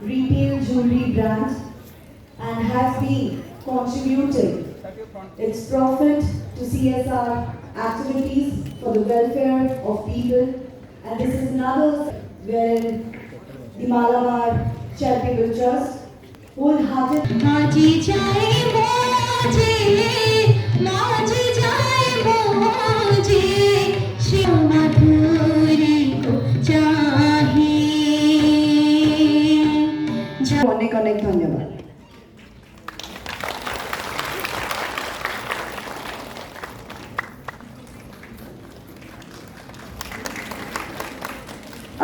retail jewelry brand and has been contributing its profit to CSR activities for the welfare of people. And this is another wherein the Malabar Charitable Trust wholeheartedly অনেক অনেক ধন্যবাদ।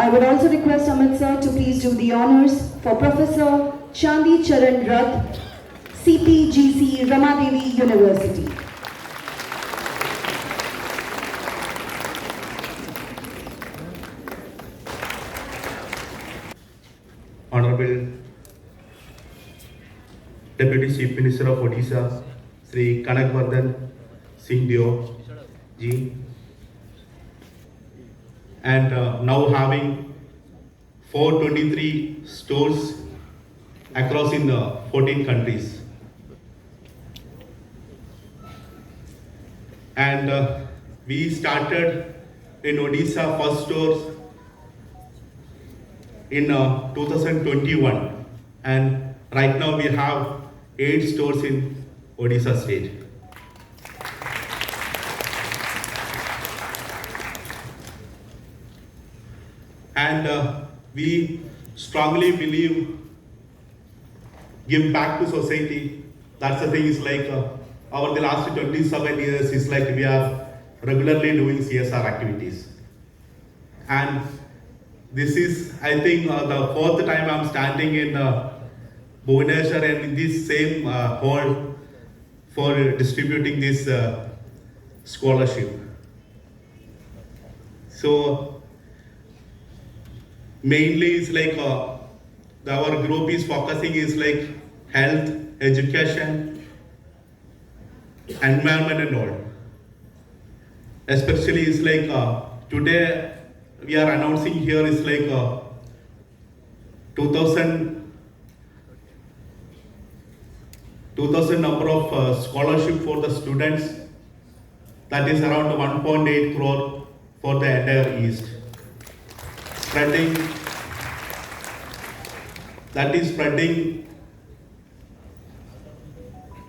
I would also request Amit sir to please do the honors for Professor Chandi Charan Rath, CPGC Ramadevi University. Honorable Deputy Chief Minister of Odisha, Sri Kanakvardhan Singh Deo ji, and now having 423 stores across in 14 countries. And we started in Odisha first stores in 2021, and right now we have 8 stores in Odisha state. And we strongly believe give back to society. That's the thing, is like over the last 27 years is like we are regularly doing CSR activities. And this is, I think, the 4th time I'm standing in Bhubaneswar and in this same hall for distributing this scholarship. So mainly it's like our group is focusing is like health, education, environment and all. Especially it's like today we are announcing here is like 2000 number of scholarship for the students. That is around 1.8 crore for the entire East. That is spreading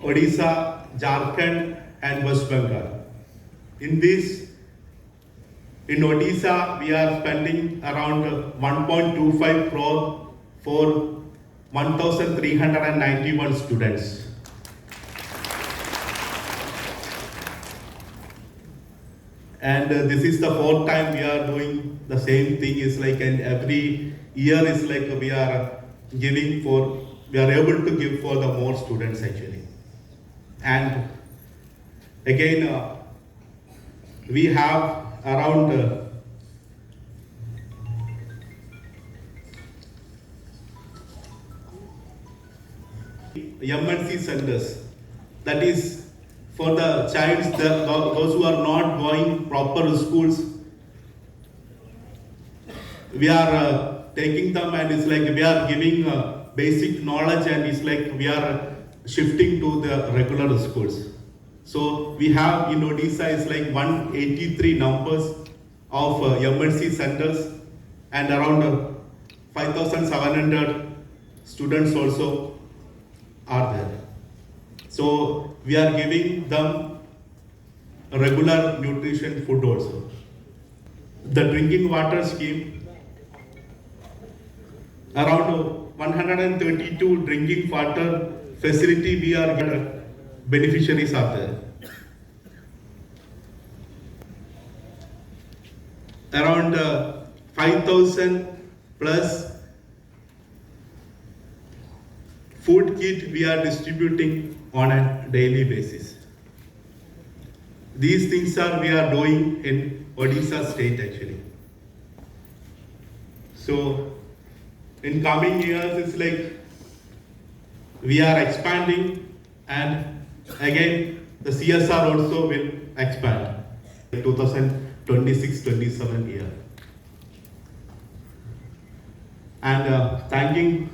Odisha, Jharkhand and West Bengal. In Odisha, we are spending around 1.25 crore for 1,391 students. And this is the 4th time we are doing the same thing. Is like, and every year is like we are giving for, we are able to give for the more students actually. And again, we have around MNC centers, that is for the childs, those who are not going proper schools. We are taking them, and it's like we are giving basic knowledge, and it's like we are shifting to the regular schools. So we have in Odisha is like 183 numbers of MNC centers, and around 5,700 students also are there. So we are giving them regular nutrition food also. The drinking water scheme, around 132 drinking water facility we are beneficiaries are there. Around 5,000 plus food kit we are distributing on a daily basis. These things are we are doing in Odisha state actually. So in coming years, it's like we are expanding, and again the CSR also will expand 2026-27 year. And thanking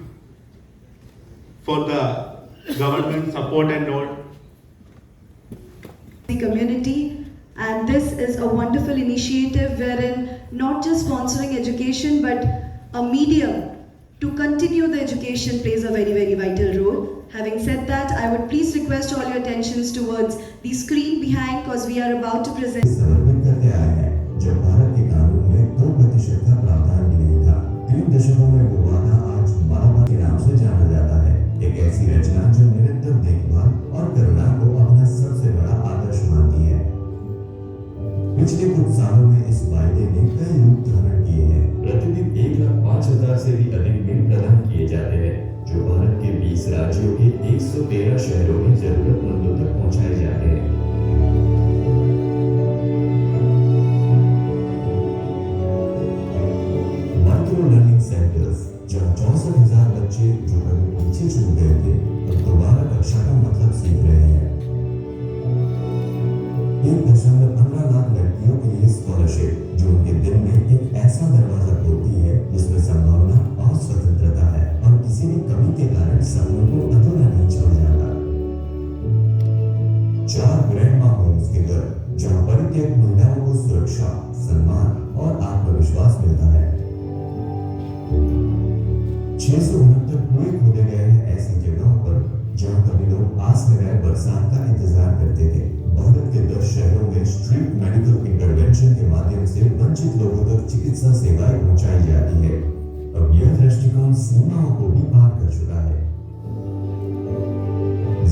for the government support and all. The community, and this is a wonderful initiative wherein not just sponsoring education but a medium to continue the education plays a very vital role. Having said that, I would please request all your attentions towards the screen behind because we are about to present. समर्पित करते आए हैं जब भारत के कानून में 2% का प्रावधान भी नहीं था। 3 दशकों में वो वादा आज मालाबार के नाम से जाना जाता है। एक ऐसी रचना जो निरंतर देखभाल और करुणा को अपना सबसे बड़ा आदर्श मानती है। पिछले कुछ सालों में इस वायदे ने कई रूप धारण किए हैं। प्रतिदिन 1,05,000 से भी अधिक बिल प्रदान किए जाते हैं जो भारत के 20 राज्यों के 113 शहरों में जरूरतमंदों तक पहुंचाए जाते हैं। माइक्रो लर्निंग सेंटर्स जहां 64,000 बच्चे जो कभी पीछे छूट गए थे अब दोबारा कक्षा का मतलब सीख रहे हैं। 1.15 लाख लड़कियों के लिए स्कॉलरशिप जो उनके दिल में एक ऐसा दरवाजा खोलती है जिसमें संभावना और स्वतंत्रता है और किसी भी कमी के कारण सपनों को अधूरा नहीं छोड़ जाता। 4 ग्रैंडमा होम्स के घर जहां परित्यक्त महिलाओं को सुरक्षा, सम्मान और आत्मविश्वास मिलता है। 669 कुएं खोदे गए हैं ऐसी जगहों पर जहां कभी लोग आस लगाए बरसात का इंतजार करते थे। भारत के 10 शहरों में स्ट्रीट मेडिकल इंटरवेंशन के माध्यम से वंचित लोगों तक चिकित्सा सेवाएं पहुंचाई जाती है। अब यह दृष्टिकोण सीमाओं को भी पार कर चुका है।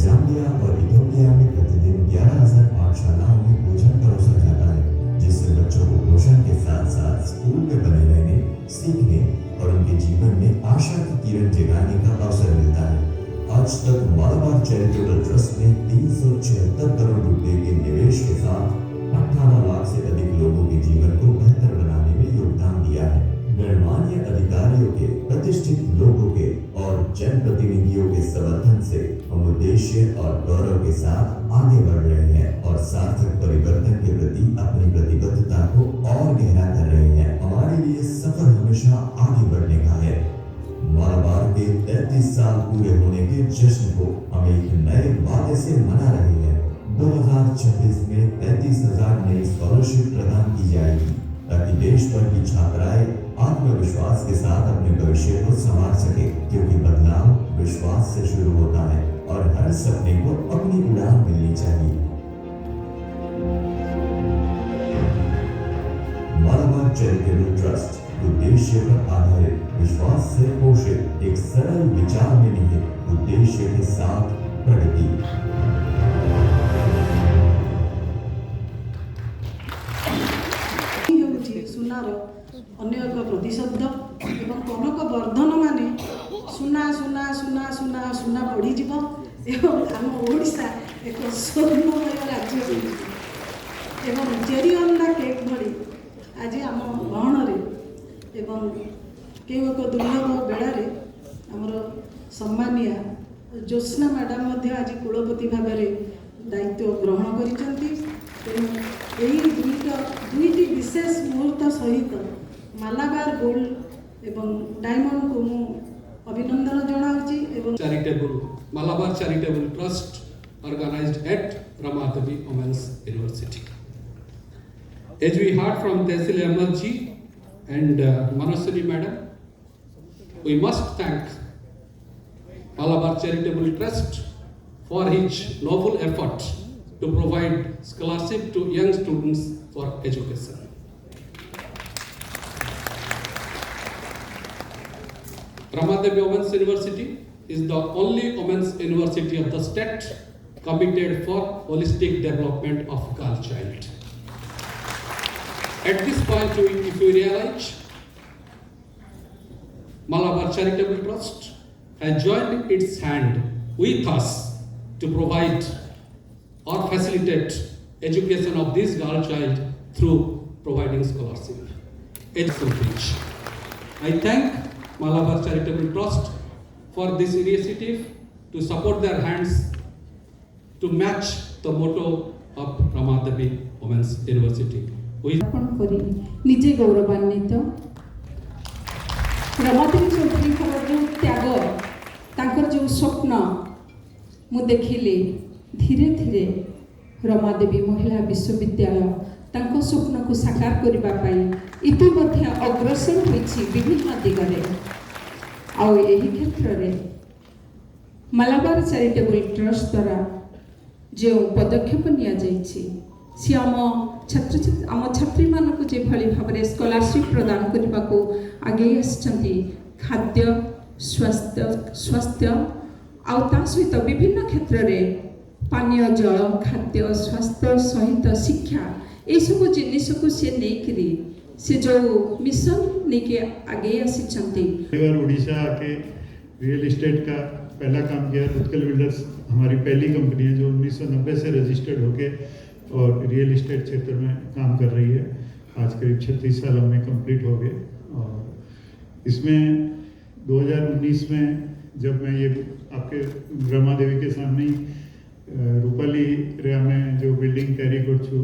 जाम्बिया और इथियोपिया में प्रतिदिन 11,000 पाठशालाओं में भोजन परोसा जाता है जिससे बच्चों को पोषण के साथ साथ स्कूल में बने रहने, सीखने और उनके जीवन में आशा की किरण जगाने का अवसर मिलता है। आज तक मालाबार चैरिटेबल ट्रस्ट ने 376 करोड़ रुपए के निवेश के साथ 18 लाख से अधिक लोगों के जीवन को बेहतर बनाने में योगदान दिया है। गणमान्य अधिकारियों के, प्रतिष्ठित लोगों के और जनप्रतिनिधियों के समर्थन से हम उद्देश्य और गौरव के साथ आगे बढ़ रहे हैं और सार्थक परिवर्तन के प्रति अपनी प्रतिबद्धता को और गहरा कर रहे हैं। हमारे लिए सफर हमेशा आगे बढ़ने का है। मालाबार के 33 साल पूरे होने के जश्न को हम एक नए वादे से मना रहे हैं। 2026 में 35,000 नई स्कॉलरशिप प्रदान की जाएगी ताकि देश भर की छात्राएं आत्मविश्वास के साथ अपने भविष्य को संवार सके क्योंकि बदलाव विश्वास से शुरू होता है और हर सपने को अपनी उड़ान मिलनी चाहिए। मालाबार चैरिटेबल ट्रस्ट उद्देश्य पर आधारित, विश्वास से पोषित, एक सरल विचार में निहित उद्देश्य के साथ प्रगति। सुनार अन्य एक प्रतिशब्द एवं कनक वर्धन माने सुना सुना सुना सुना सुना बढ़ी जीव एवं आम ओडिशा एक स्वर्णमय राज्य होइछि एवं चेरी ऑन द केक भली आज आम गहणरे एवं केउ एक दुर्लभ बेड़ारे आमर सम्मानिया ज्योत्स्ना मैडम मध्य आज कुलपति भाव दायित्व ग्रहण करिसेंती। तेणु दुईटी विशेष मुहूर्त सहित मालाबार गोल्ड एवं डायमंड को मु अभिनंदन जनाऊँगी एवं charitable Malabar Charitable Trust organized at Ramadevi Women's University. As we heard from Tehsil Ahmed ji and Manaswini madam, we must thank Malabar Charitable Trust for his noble effort to provide scholarship to young students for education. Ramadevi Women's University is the only women's university of the state committed for holistic development of girl child. At this point, if you realize, Malabar Charitable Trust has joined its hand with us to provide or facilitate education of this girl child through providing scholarship. I thank Malabar Charitable Trust for this initiative to support their hands to match the motto of Ramadevi Women's University. निजे गौरवान्वित रमादेवी चौधरी जो त्याग तांकर जो जो स्वप्न मु देखिली धीरे धीरे रमादेवी महिला विश्वविद्यालय तांको स्वप्न को साकार करबा पाई इतिमध्ये अग्रसर होइछि विभिन्न दिगरे। आउ एही क्षेत्र रे मालाबार चैरिटेबल ट्रस्ट द्वारा जो पदक्षेप निया जाइछि सी आम छात्री मानक जे भली भाबरे स्कॉलरशिप प्रदान करबा को आगे आछंती। खाद्य स्वास्थ्य आउ ता सहित विभिन्न क्षेत्र रे पानीय जल खाद्य स्वास्थ्य सहित शिक्षा ये सब जिनिस को से नेकरी से जो मिशन लेके आगे आछंती। उड़ीसा के रियल एस्टेट का पहला काम किया। उत्कल बिल्डर्स हमारी पहली कंपनी है जो 1990 से रजिस्टर्ड होके और रियल एस्टेट क्षेत्र में काम कर रही है। आज करीब 36 साल हमें कंप्लीट हो गए। और इसमें 2019 में जब मैं ये आपके रमा देवी के सामने ही रूपाली रे में जो बिल्डिंग तैयारी करछु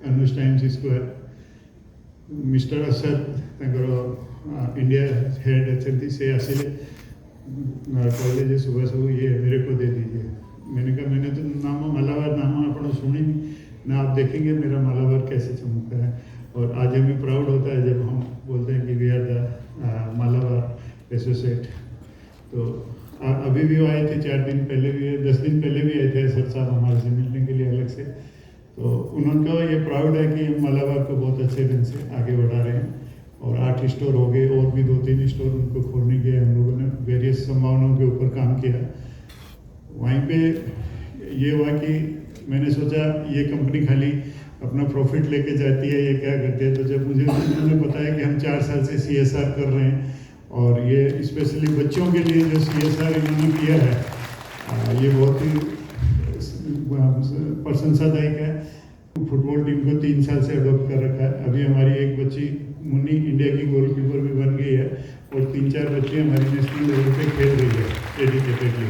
अनुष Times Square mister Asad India head अच्छी से आसिले कहले जे सुबह सब ये मेरे को दे दीजिए। मैंने कहा मैंने तो नाम मालाबार नाम आप शुने नहीं ना, आप देखेंगे मेरा मालाबार कैसे चमकता है। और आज हमें प्राउड होता है जब हम बोलते हैं कि we are the Malabar associate. तो अभी भी आए थे 4 दिन पहले भी, 10 दिन पहले भी आए थे सर साहब हमारे से मिलने के लिए अलग से। तो उनका ये प्राउड है कि मालाबार को बहुत अच्छे ढंग से आगे बढ़ा रहे हैं। और 8 स्टोर हो गए और भी 2-3 स्टोर उनको खोलने के हम लोगों ने वेरियस संभावनाओं के ऊपर काम किया। वहीं पे ये हुआ कि मैंने सोचा ये कंपनी खाली अपना प्रॉफिट लेके जाती है, ये क्या करती है। तो जब मुझे उन्होंने बताया कि हम 4 साल से CSR कर रहे हैं और ये स्पेशली बच्चों के लिए जो CSR इन्होंने किया है ये बहुत ही प्रशंसादायक है। फुटबॉल टीम को 3 साल से अडॉप्ट कर रखा है। अभी हमारी एक बच्ची मुन्नी इंडिया की गोलकीपर भी बन गई है और 3-4 बच्ची हमारी नेशनल लेवल पे खेल रही है एजुकेटेडली।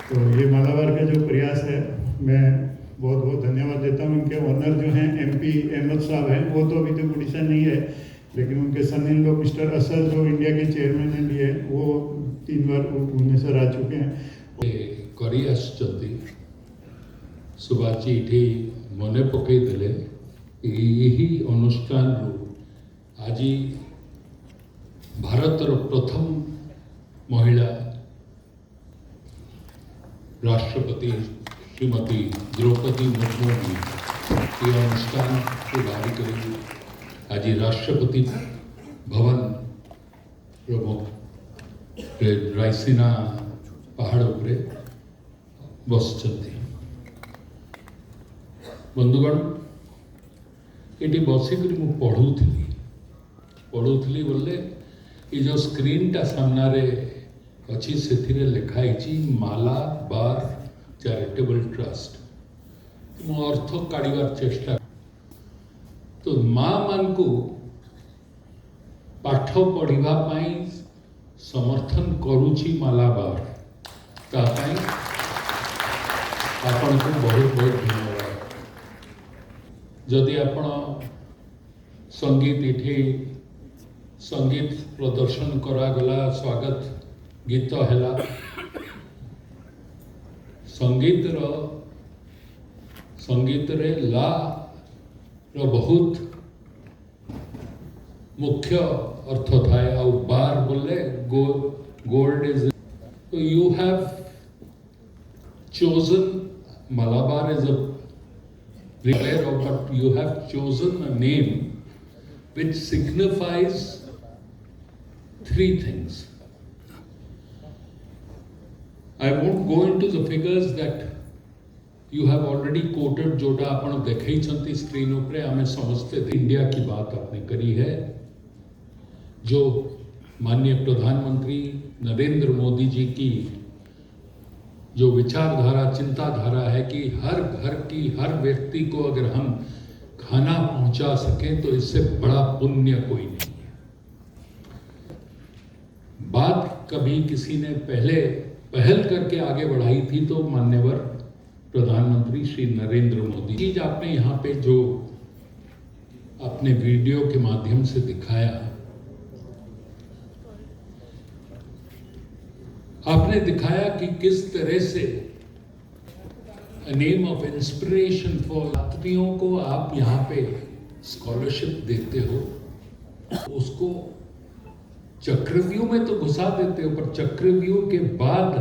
तो ये मालाबार का जो प्रयास है मैं बहुत बहुत धन्यवाद देता हूँ। उनके ऑनर जो हैं MP अहमद साहब हैं, वो तो अभी तक उड़ीसा नहीं है, लेकिन उनके सन इन लॉ मिस्टर असद जो इंडिया के चेयरमैन इंडिया है वो 3 बार भुवनेश्वर आ चुके हैं। करी आसचंती सुभाष जी इठी मने पकई देले यही अनुष्ठान आज भारतर प्रथम महिला राष्ट्रपति श्रीमती द्रौपदी मुर्मू जी ये अनुष्ठान को बाहरी करेंगे। आज राष्ट्रपति भवन रायसीना पहाड़ उपरे बसचंती। बंधुगण ये बसिक पढ़ुली बोले ये जो स्क्रीन टा सामने अच्छी से लिखाई मालाबार चैरिटेबल ट्रस्ट मो अर्थ काढ़ार चेष्टा। तो माँ मान को पाठ पढ़ाई समर्थन करुची मालाबार तापाई आपन को बहुत बहुत धन्यवाद। जदि आपण संगीत इठी संगीत प्रदर्शन करागला स्वागत गीत हैला संगीत रे ला रो बहुत मुख्य अर्थ थाए और बार बोले gold is. So you have chosen Malabar as a player, but you have chosen a name which signifies 3 things. I won't go into the figures that you have already quoted, जोटा आपण देखई छंती स्क्रीन उपरे हमें समझते थे। India की बात आपने करी है, जो माननीय प्रधानमंत्री नरेंद्र मोदी जी की जो विचारधारा चिंताधारा है कि हर घर की हर व्यक्ति को अगर हम खाना पहुंचा सकें तो इससे बड़ा पुण्य कोई नहीं है। बात कभी किसी ने पहल करके आगे बढ़ाई थी तो माननीय प्रधानमंत्री श्री नरेंद्र मोदी जी। आपने यहाँ पे जो अपने वीडियो के माध्यम से दिखाया, आपने दिखाया कि किस तरह से नेम ऑफ इंस्पिरेशन फॉर छात्रियों को आप यहाँ पे स्कॉलरशिप देते हो, उसको चक्रव्यूह में तो घुसा देते हो, पर चक्रव्यूह के बाद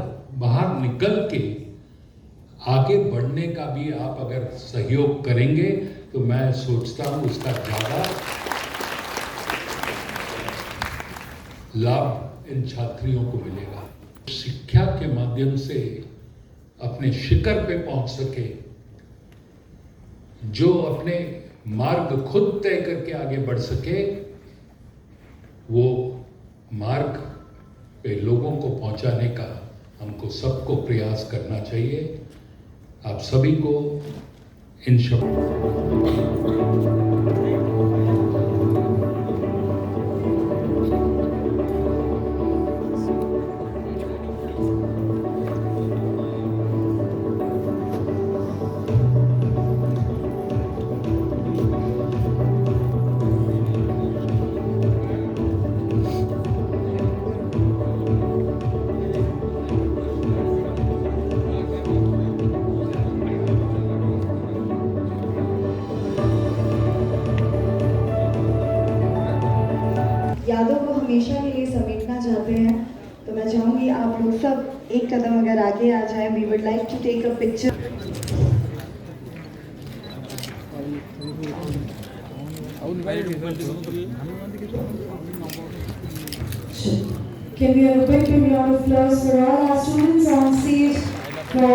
बाहर निकल के आगे बढ़ने का भी आप अगर सहयोग करेंगे तो मैं सोचता हूँ उसका ज़्यादा लाभ इन छात्रियों को मिलेगा। शिक्षा के माध्यम से अपने शिखर पे पहुंच सके, जो अपने मार्ग खुद तय करके आगे बढ़ सके, वो मार्ग पे लोगों को पहुंचाने का हमको सबको प्रयास करना चाहिए। आप सभी को इन यादों को हमेशा के लिए समेटना चाहते हैं, तो मैं चाहूँगी आप लोग सब एक कदम अगर आगे आ जाएं। We would like to take a picture. Can we have a big round of applause for all our students on stage, for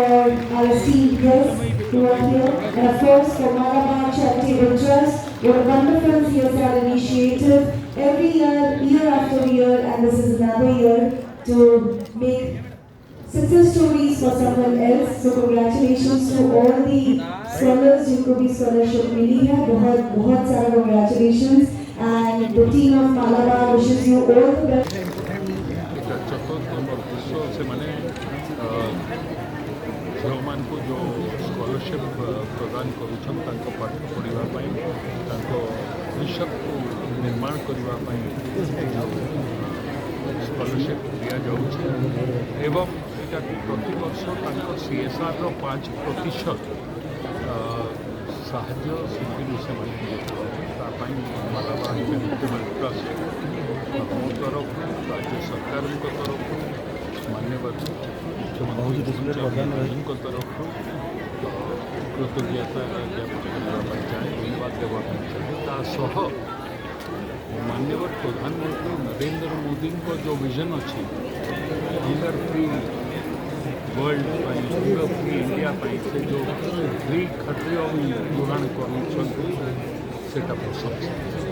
our esteemed guests who are here, and of course for Malabar Charitable Trust, your wonderful CSR initiative every year, year after year, and this is another year to make success stories for someone else. So congratulations to all the scholars जिनको भी scholarship मिली है, बहुत सारा congratulations, and the team of Malabar wishes you all the best. ଝିଅମାନଙ୍କୁ ଯେଉଁ scholarship ପ୍ରଦାନ କରୁଛନ୍ ତାଙ୍କ ପାଠ ପଢ଼ିବା ପାଇଁ, ତାଙ୍କ ଭବିଷ୍ୟତକୁ ନିର୍ମାଣ କରିବା ପାଇଁ ସ୍କଲାରସିପ୍ ଦିଆଯାଉଛି ଏବଂ ଏଇଟା ପ୍ରତିବର୍ଷ ତାଙ୍କ CSRର 5% ସାହାଯ୍ୟ ସେଥିରୁ ସେମାନେ ତା ପାଇଁ ମାଲାବାର ଚାରିଟେବଲ୍ ଟ୍ରଷ୍ଟ ଆମ ତରଫରୁ, ରାଜ୍ୟ ସରକାରଙ୍କ ତରଫରୁ, ମାନ୍ୟବର ମୁଖ୍ୟମନ୍ତ୍ରୀଙ୍କ ତରଫରୁ କୃତଜ୍ଞତା ଜ୍ଞାପନ କରିବା ପାଇଁ ଚାହେଁ, ଧନ୍ୟବାଦ ଦେବା ପାଇଁ ଚାହେଁ। ତା ସହ ମାନ୍ୟବର ପ୍ରଧାନମନ୍ତ୍ରୀ ନରେନ୍ଦ୍ର ମୋଦିଙ୍କ ଯେଉଁ ଭିଜନ୍ ଅଛି hunger free world free India से जो फ्री खाद्य जोगाण कर प्रशंसा।